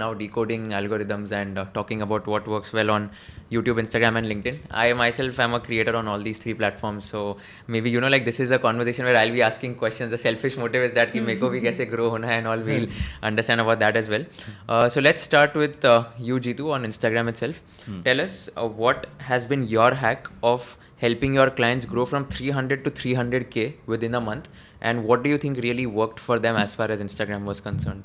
now decoding algorithms and talking about what works well on YouTube, Instagram, and LinkedIn. I myself am a creator on all these three platforms, so maybe like this is a conversation where I'll be asking questions. The selfish motive is that कि मेरे को भी कैसे grow होना है and all. We'll understand about that as well. So let's start with you, Jitu, on Instagram itself. Tell us what has been your hack of helping your clients grow from 300 to 300K within a month, and what do you think really worked for them as far as Instagram was concerned?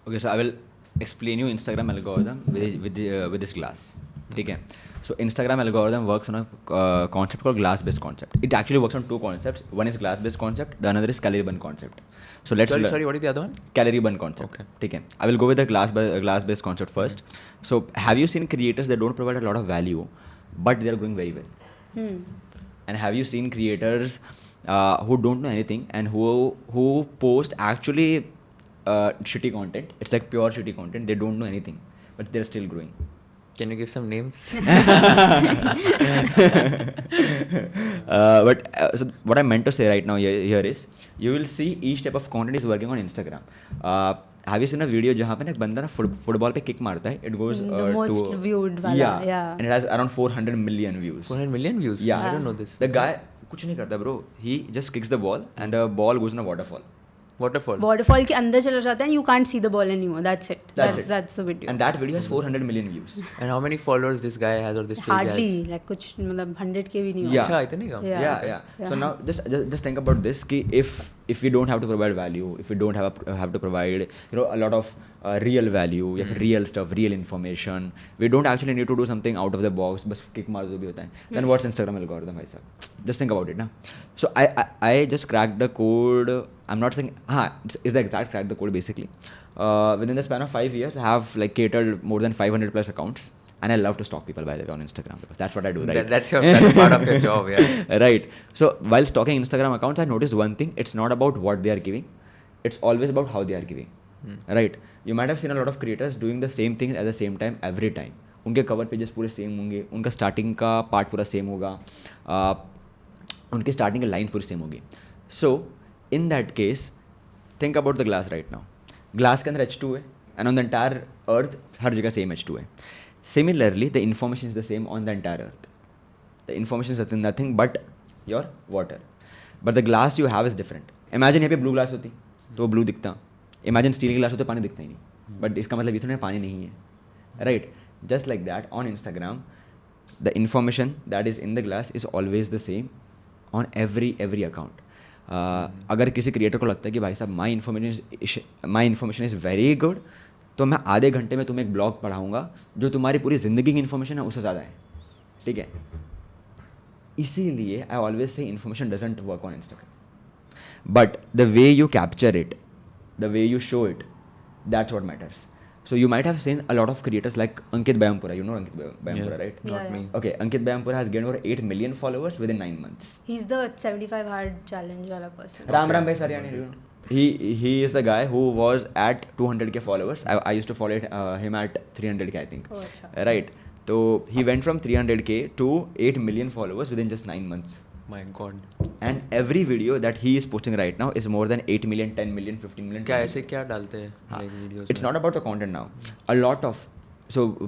Okay, so I will explain you Instagram algorithm with this glass. Okay. So Instagram algorithm works on a concept called glass-based concept. It actually works on two concepts. One is glass-based concept. The another is calorie burn concept. So let's sorry, what is the other one? Calorie burn concept. Okay. I will go with the glass-based concept first. So have you seen creators that don't provide a lot of value, but they are growing very well? And have you seen creators who don't know anything and who post actually shitty content? It's like pure shitty content. They don't know anything, but they're still growing. Can you give some names? So what I meant to say right now here is, you will see each type of content is working on Instagram. Have you seen a video जहाँ पे ना एक बंदा ना football पे kick मारता है? It goes the most to viewed वाला, yeah. And it has around 400 million views. 400 million views? Yeah. I don't know this. The guy कुछ नहीं करता bro. He just kicks the ball and the ball goes in a waterfall. Waterfall के अंदर चला जाता है and you can't see the ball anymore. That's it. That's the video. And that video has 400 million views. And how many followers this guy has or this page Hardly, has? like कुछ मतलब 100K भी नहीं Yeah. होगा. अच्छा, इतने कम? Yeah. So now just think about this कि if we don't have to provide value, if we don't have to provide a lot of real value, या फिर real stuff, real information, we don't actually need to do something out of the box, बस kick मार दो भी होता है. Then what's Instagram algorithm भाई साहब? Just think about it ना. So I just cracked the code. I'm not saying it's the exact crack the code basically. Within the span of 5 years, I have like catered more than 500 plus accounts. And I love to stalk people, by the way, on Instagram, because that's what I do, right? That's part of your job, yeah. Right. So while stalking Instagram accounts, I noticed one thing. It's not about what they are giving. It's always about how they are giving. Right. You might have seen a lot of creators doing the same thing at the same time every time. उनके cover pages पूरे same होंगे, उनका starting का part पूरा same होगा, उनके starting की line पूरी same होगी. So in that case, think about the glass right now. Glass के अंदर H2 है, and on the entire earth हर जगह same H2 है. Similarly, the information is the same on the entire earth. The information is nothing but your water. But the glass you have is different. Imagine यहाँ पे blue glass होती तो blue दिखता. Imagine steel glass होता पानी दिखता ही नहीं. But इसका मतलब ये तो नहीं पानी नहीं है. Right? Just like that, on Instagram, the information that is in the glass is always the same on every account. अगर किसी क्रिएटर को लगता है कि भाई साहब my information is very good, तो मैं आधे घंटे में तुम्हें एक ब्लॉग पढ़ाऊंगा जो तुम्हारी पूरी ज़िंदगी की इन्फॉर्मेशन है उससे ज़्यादा है. ठीक है. इसीलिए I always say information doesn't work on Instagram, but the way you capture it, the way you show it, that's what matters. So you might have seen a lot of creators like Ankit Bayampura. You know Ankit Bayampura, right? Not me. Okay, Ankit Bayampura has gained over 8 million followers within 9 months. He's the 75 hard challenge वाला person. Ram Bhai Saryani, do you know? He is the guy who was at 200K followers. I used to follow him at 300K, I think. Oh, achha. Right. So he went from 300K to 8 million followers within just 9 months. My God. And every video that he is posting right now is more than 8 million, 10 million, 15 million. क्या ऐसे क्या डालते हैं like videos It's not about the content now. A lot of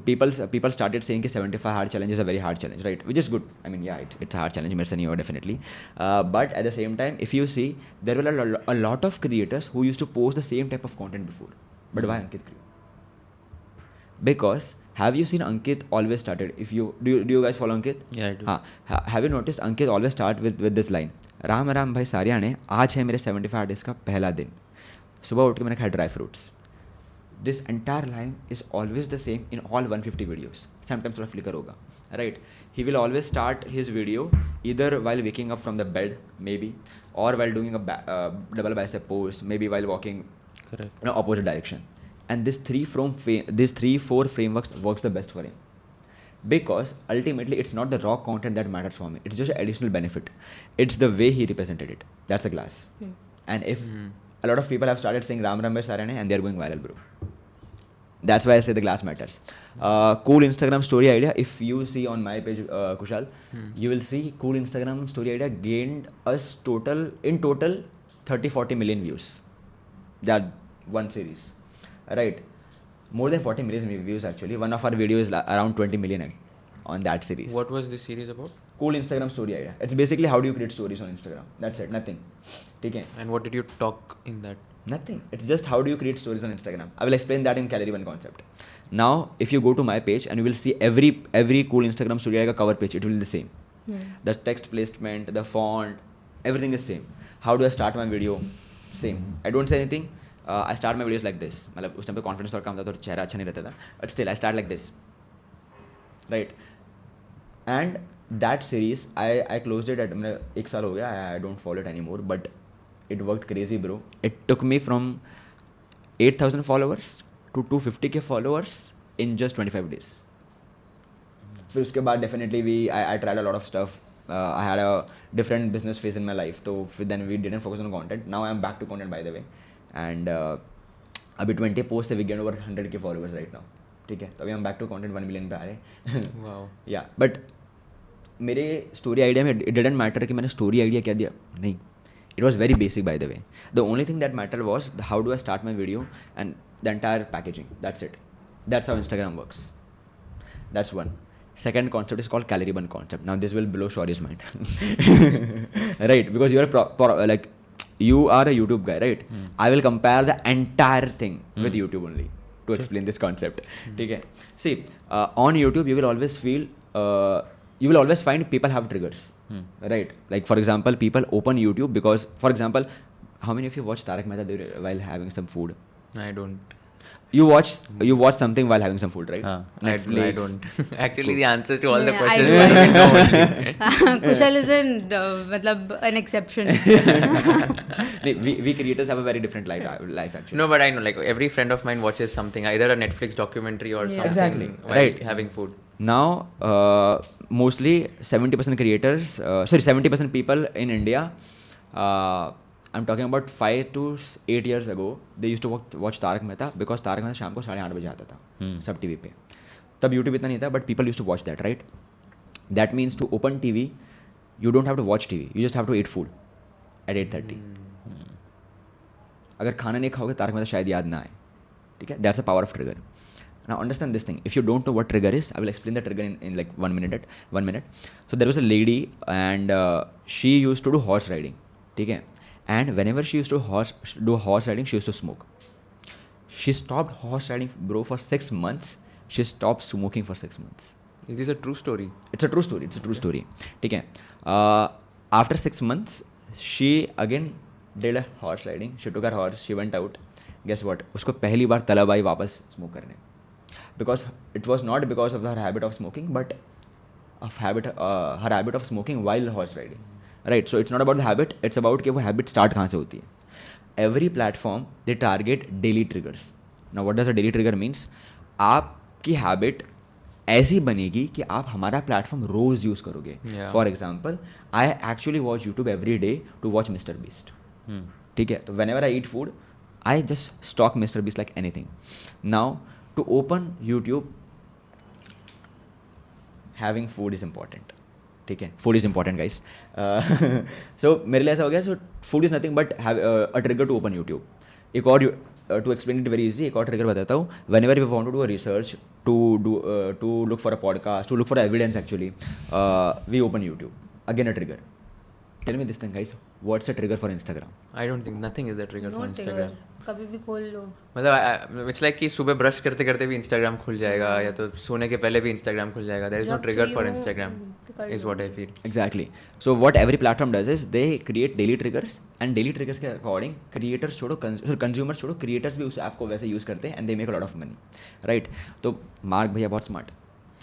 people started saying कि 75 hard challenge is a very hard challenge, right? Which is good. I mean, yeah, it's a hard challenge. मेरे से नहीं होगा definitely. But at the same time, if you see, there were a lot of creators who used to post the same type of content before. But why Ankit grew? Because have you seen Ankit always started? If you do you guys follow Ankit? Yeah, I do. Have you noticed Ankit always start with this line? Ram भाई सारियाने, आज है मेरे 75 days का पहला दिन. सुबह उठ के मैंने खाया dry fruits. This entire line is always the same in all 150 videos. Sometimes थोड़ा flicker होगा, right? He will always start his video either while waking up from the bed, maybe, or while doing a double bicep pose, maybe while walking in the opposite direction. And this 3-4 frameworks works the best for him, because ultimately it's not the raw content that matters for me. It's just an additional benefit. It's the way he represented it. That's the glass. And if a lot of people have started saying Ram Bhai Saryani and they're going viral, bro. That's why I say the glass matters. Cool Instagram story idea. If you see on my page, Kushal, you will see cool Instagram story idea gained us in total 30-40 million views. That one series. Right. More than 40 million views actually. One of our videos is around 20 million on that series. What was this series about? Cool Instagram story idea. It's basically how do you create stories on Instagram. That's it. Nothing. ठीक है? And what did you talk in that? Nothing. It's just how do you create stories on Instagram. I will explain that in Calorie One concept. Now, if you go to my page and you will see every cool Instagram story like a cover page, it will be the same. The text placement, the font, everything is same. How do I start my video? Same. I don't say anything. I start my videos like this. मतलब उस time पे confidence और कम था तो चेहरा अच्छा नहीं रहता था. But still, I start like this. Right. And that series, I closed it at एक साल हो गया. I don't follow it anymore. But it worked crazy, bro. It took me from 8,000 followers to 250k followers in just 25 days. फिर उसके बाद definitely I tried a lot of stuff. I had a different business phase in my life. So then we didn't focus on content. Now I'm back to content, by the way. And अभी 20 posts से we get over 100k followers right now. ठीक है, तो अभी हम back to content 1 million पे आ रहे हैं. Wow. Yeah, but मेरे story idea में it didn't matter कि मैंने story idea क्या दिया. नहीं. It was very basic, by the way. The only thing that mattered was how do I start my video and the entire packaging. That's it. That's how Instagram works. That's one. Second concept is called Calorie Burn concept. Now this will blow Shaurya's mind. Right? Because you are like you are a YouTube guy, right? I will compare the entire thing with YouTube only to explain this concept. Okay? See, on YouTube you will always feel you will always find people have triggers. Right? Like for example, people open YouTube because, for example, how many of you watch Tarak Mehta while having some food? I don't. You watch something while having some food, right? I don't. Actually, the answers to all the Yeah, questions I I know only. Kushal isn't मतलब an exception. we creators have a very different life actually. No, but I know, like every friend of mine watches something, either a Netflix documentary or Yeah. something, Exactly. while Right. having food. Now, mostly 70% creators, 70% people in India, I'm talking about 5 to 8 years ago, they used to watch Tarak Mehta because Tarak Mehta शाम को 8:30 बजे आता था सब TV पे. तब YouTube इतना नहीं था, but people used to watch that, right? That means to open TV, you don't have to watch TV, you just have to eat food at 8:30. अगर खाना नहीं खाओगे तारक मेहता शायद याद ना आए. ठीक है? That's the power of trigger. Now understand this thing. If you don't know what trigger is, I will explain the trigger in like 1 minute. So there was a lady and she used to do horse riding. ठीक है? And whenever she used to do horse riding, she used to smoke. She stopped horse riding, bro, for 6 months. She stopped smoking for 6 months. Is this a true story? It's a true story. ठीक है? After 6 months, she again did a horse riding. She took her horse. She went out. Guess what? उसको पहली बार तलब आई वापस smoke करने. Because it was not because of her habit of smoking, but her habit of smoking while horse riding. Right? So it's not about the habit. It's about कि वो habit start कहाँ से होती है. Every platform they target daily triggers. Now what does a daily trigger means? आपकी habit ऐसी बनेगी कि आप हमारा प्लेटफॉर्म रोज यूज करोगे. For example, I actually watch YouTube every day to watch MrBeast. ठीक है? तो whenever I eat food, I just stalk MrBeast like anything. Now to open YouTube, having food is important. ठीक है? Food is important guys. So मेरे लिए ऐसा हो गया. So food is nothing but have a trigger to open YouTube. एक और to explain it very easy, एक और ट्रिगर बताता हूँ. Whenever we want to do a research, to look for a podcast, to look for evidence actually, we open YouTube. Again a trigger. Tell me this thing guys, what's a trigger for Instagram? I don't think nothing is a trigger for Instagram. कभी भी खोल लो. मतलब it's like कि सुबह brush करते करते भी Instagram खुल जाएगा या तो सोने के पहले भी इंस्टाग्राम खुल जाएगा. There is no trigger for Instagram is what I feel. Exactly. So what every platform does is they create daily triggers, and daily triggers के अकॉर्डिंग क्रिएटर्स छोड़ो, कंज्यूमर्स छोड़ो, क्रिएटर्स भी उस ऐप को वैसे यूज़ करते हैं and they make a lot of money. Right? तो मार्क भैया बहुत स्मार्ट.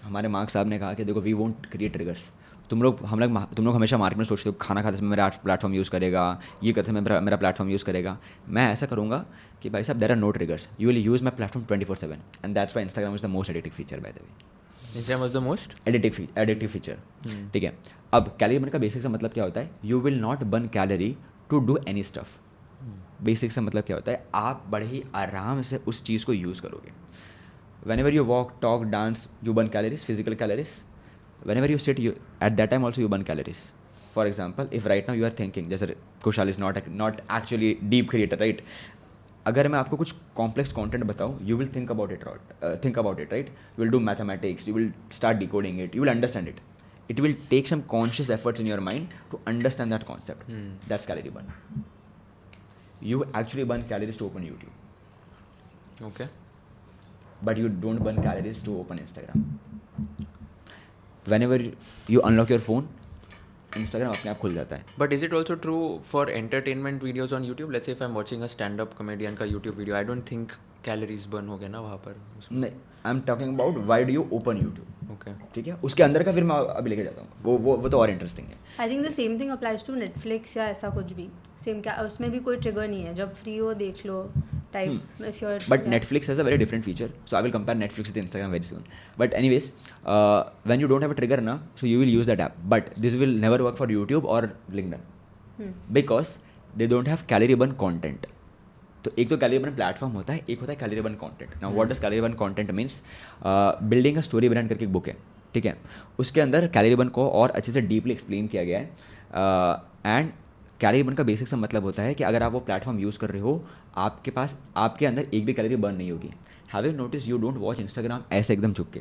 हमारे मार्क साहब ने कहा कि देखो वी वोंट क्रिएट ट्रिगर्स. तुम लोग हमेशा मार्केट में सोचते हो खाना खाते समय मेरा प्लेटफॉर्म यूज़ करेगा, ये करते समय मेरा प्लेटफॉर्म यूज़ करेगा. मैं ऐसा करूँगा कि भाई साहब there are no triggers, you will use my platform 24/7 and that's why Instagram is the most addictive feature by the way. Instagram was the most addictive feature. ठीक है? अब कैलोरी बर्न का बेसिक सा मतलब क्या होता है? You will not burn calorie to do any stuff. Basic सा मतलब क्या होता है? आप बड़े ही आराम से उस चीज़ को यूज़ करोगे. whenever you walk, talk, dance, you burn calories, physical calories. Whenever you sit, at that time also you burn calories. For example, if right now you are thinking, just Kushal is not actually deep creator, right? अगर मैं आपको कुछ complex content बताऊँ, you will think about it, right? You will do mathematics, you will start decoding it, you will understand it. It will take some conscious efforts in your mind to understand that concept. That's calorie burn. You actually burn calories to open YouTube, Okay. but you don't burn calories to open Instagram. Whenever you unlock your phone, Instagram अपने आप खुल जाता है. But is it also true for entertainment videos on YouTube? Let's say if I'm watching a stand-up comedian का YouTube video, I don't think calories burn हो गए ना वहाँ पर. नहीं, I am talking about why do you open YouTube. Okay. ठीक है, उसके अंदर का फिर मैं अभी लेके जाता हूँ, वो तो और इंटरेस्टिंग है. I think the same thing applies to Netflix या ऐसा कुछ भी. सेम क्या उसमें भी कोई ट्रिगर नहीं है, जब फ्री हो देख लो type. If your But Netflix has a very different feature, so I will compare Netflix with Instagram very soon. But anyways, when you don't have a trigger na, so you will use that app. But this will never work for YouTube or LinkedIn because they don't have calorie burn content. तो एक तो calorie burn platform होता है, एक होता है calorie burn content. Now what does calorie burn content means? Building a story brand करके एक बुक है, ठीक है. उसके अंदर calorie burn को और अच्छे से डीपली एक्सप्लेन किया गया है. एंड कैलोरी बर्न का बेसिक सा मतलब होता है कि अगर आप वो प्लेटफॉर्म यूज़ कर रहे हो, आपके पास आपके अंदर एक भी कैलोरी बर्न नहीं होगी. Have you notice you don't watch Instagram ऐसे एकदम चुप के,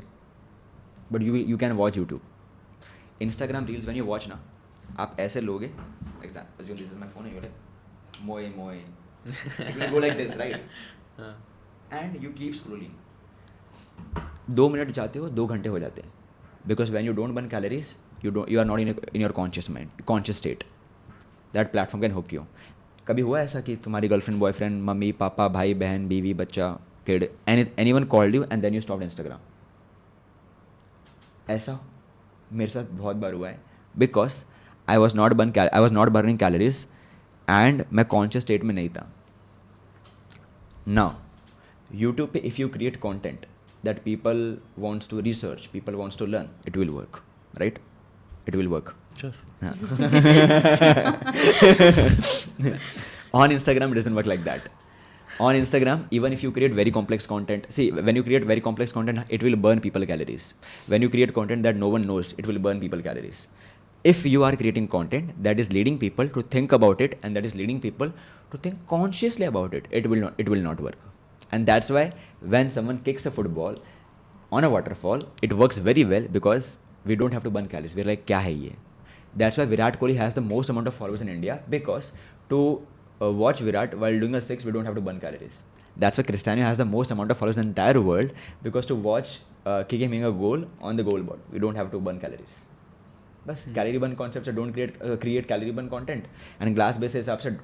but you can watch YouTube. Instagram reels when you watch ना, आप ऐसे लोगे, example this is my phone, you like मोए मोए, it will go like this, right? And you keep scrolling. 2 minute जाते हो, 2 घंटे हो जाते हैं, because when you don't burn calories, you are not in your conscious state. That platform can होक you. कभी हुआ ऐसा कि तुम्हारी गर्लफ्रेंड, बॉयफ्रेंड, मम्मी पापा, भाई बहन, बीवी, बच्चा, kid, anyone called you and then you stopped Instagram? ऐसा मेरे साथ बहुत बार हुआ है, because I was not burning calories and मैं कॉन्शियस स्टेट में नहीं था. नाउ यूट्यूब पे if you create content that people wants to research, people wants to learn, it will work, right? It will work. Sure. On Instagram, it doesn't work like that. On Instagram, even if you create very complex content, see, when you create very complex content, it will burn people calories. When you create content that no one knows, it will burn people calories. If you are creating content that is leading people to think about it and that is leading people to think consciously about it, it will not work. And that's why when someone kicks a football on a waterfall, it works very well because we don't have to burn calories. We're like, क्या है ये? That's why Virat Kohli has the most amount of followers in India, because to watch Virat while doing a six, we don't have to burn calories. That's why Cristiano has the most amount of followers in the entire world, because to watch Kike making a goal on the goal board, we don't have to burn calories. बस calorie burn concepts से don't create calorie burn content. And glass base हिसाब से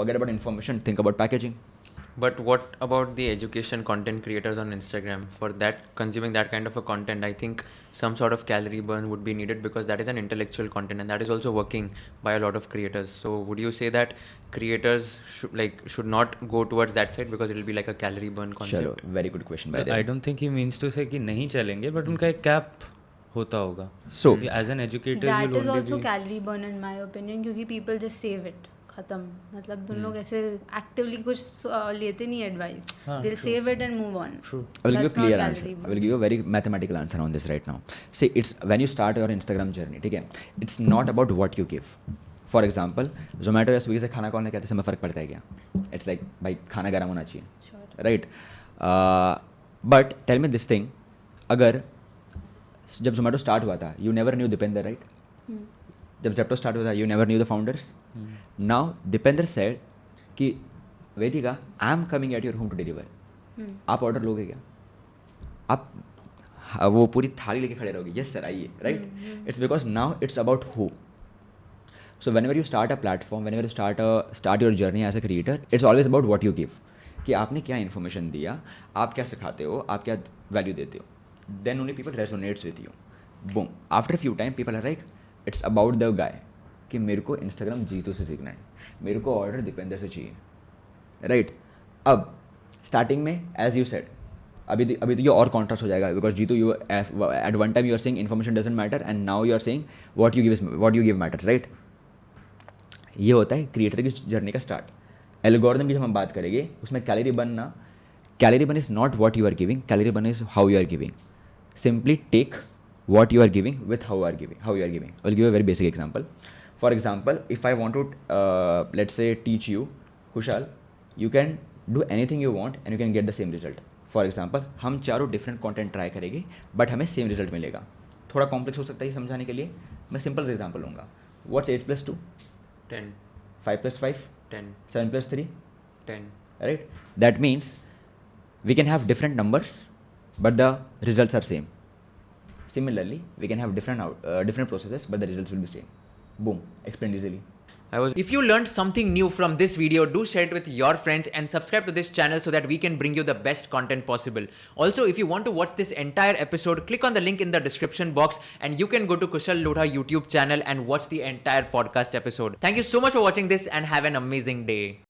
forget about information, think about packaging. But what about the education content creators on Instagram? For that, consuming that kind of a content, I think some sort of calorie burn would be needed, because that is an intellectual content and that is also working by a lot of creators. So would you say that creators should not go towards that side because it will be like a calorie burn concept? चलो, very good question by the way. I don't think he means to say कि नहीं चलेंगे, but उनका एक cap होता होगा. So as an educator, that you'll is only also be calorie burn in my opinion, क्योंकि people just save it. खत्म. मतलब उन लोग ऐसे एक्टिवली कुछ लेते नहीं advice. They'll save it and move on. True. I will give you a That's not clear calorie answer. burn. I will give you a very mathematical answer on this right now. See, it's when you start your Instagram journey, ठीक है? It's not about what you give. For example, Zomato या Swiggy से खाना call कहते समय फ़र्क पड़ता है क्या? It's like भाई खाना गर्म होना चाहिए, Sure. right? But tell me this thing, अगर जब Zomato स्टार्ट हुआ था, you never knew Dipinder, right? जब Zepto स्टार्ट हुआ था, you never knew the founders. Now Dipinder said कि Vedika, I am coming at your home to deliver. आप order लोगे क्या? आप वो पूरी थाली लेके खड़े रहोगे, यस सर आइए, right? It's because now it's about who. So whenever you start a platform, whenever you start your journey as a creator, it's always about what you give. कि आपने क्या information दिया, आप क्या सिखाते हो, आप क्या वैल्यू देते हो. Then only people resonates with you. Boom, after few time people are like, it's about the guy कि मेरे को इंस्टाग्राम जीतू से सीखना है, मेरे को ऑर्डर दीपेंद्र से चाहिए, राइट? अब स्टार्टिंग में एज यू सेड, अभी तो ये और कॉन्ट्रास्ट हो जाएगा, because Jeetu you at one time you are saying information doesn't matter and now you are saying what you give matters, right? ये होता है क्रिएटर की जर्नी का स्टार्ट. एल्गोरिथम की जब हम बात करेंगे, उसमें calorie burn is not what you are giving, calorie burn is how you are giving. Simply take what you are giving with how you are giving. I will give you a very basic example. For example, if I want to let's say teach you, Kushal, you can do anything you want and you can get the same result. For example, हम चारों different content try करेंगे but हमें same result मिलेगा. थोड़ा complex हो सकता है ये समझाने के लिए, मैं सिंपल एग्जाम्पल लूँगा. What's 8 + 2? 10, 5 + 5? 10, 7 + 3? 10. Right? That means we can have different numbers but the results are same. Similarly, we can have different processes but the results will be same. Boom, explained easily. If you learned something new from this video, do share it with your friends and subscribe to this channel so that we can bring you the best content possible. Also, if you want to watch this entire episode, click on the link in the description box and you can go to Kushal Lodha YouTube channel and watch the entire podcast episode. Thank you so much for watching this and have an amazing day.